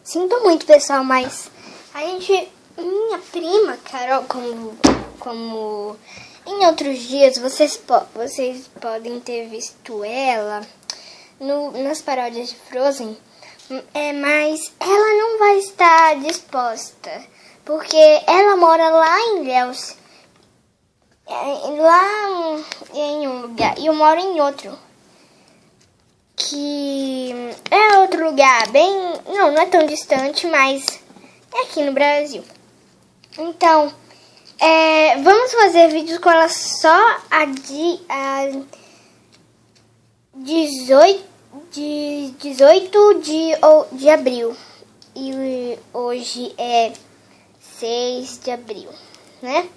Sinto muito, pessoal, mas minha prima, Carol, como em outros dias vocês podem ter visto ela nas paródias de Frozen, mas ela não vai estar disposta, porque ela mora lá em Ilhéus, lá em um lugar, e eu moro em outro, que é outro lugar não é tão distante, mas é aqui no Brasil. Então, vamos fazer vídeos com ela só a 18 de abril. E hoje é 6 de abril, né?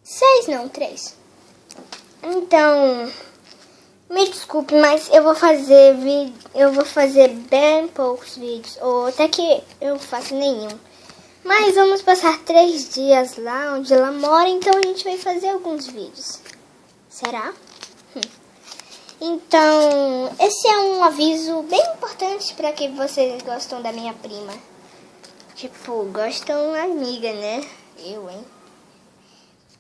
6 não, 3. Então, me desculpe, mas eu vou fazer bem poucos vídeos, ou até que eu faço nenhum. Mas vamos passar 3 dias lá onde ela mora, então a gente vai fazer alguns vídeos. Será? Então, esse é um aviso bem importante para que vocês gostam da minha prima. Tipo, gostam amiga, né? Eu, hein?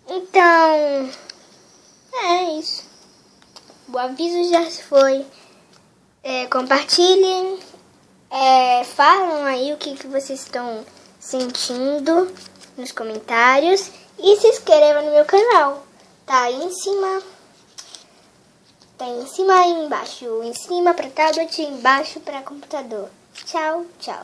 Então, é isso. O aviso já foi. Compartilhem. Falam aí o que vocês estão sentindo nos comentários. E se inscreva no meu canal. Tá aí em cima. Tá aí em cima e embaixo. Em cima para tablet e embaixo para computador. Tchau, tchau.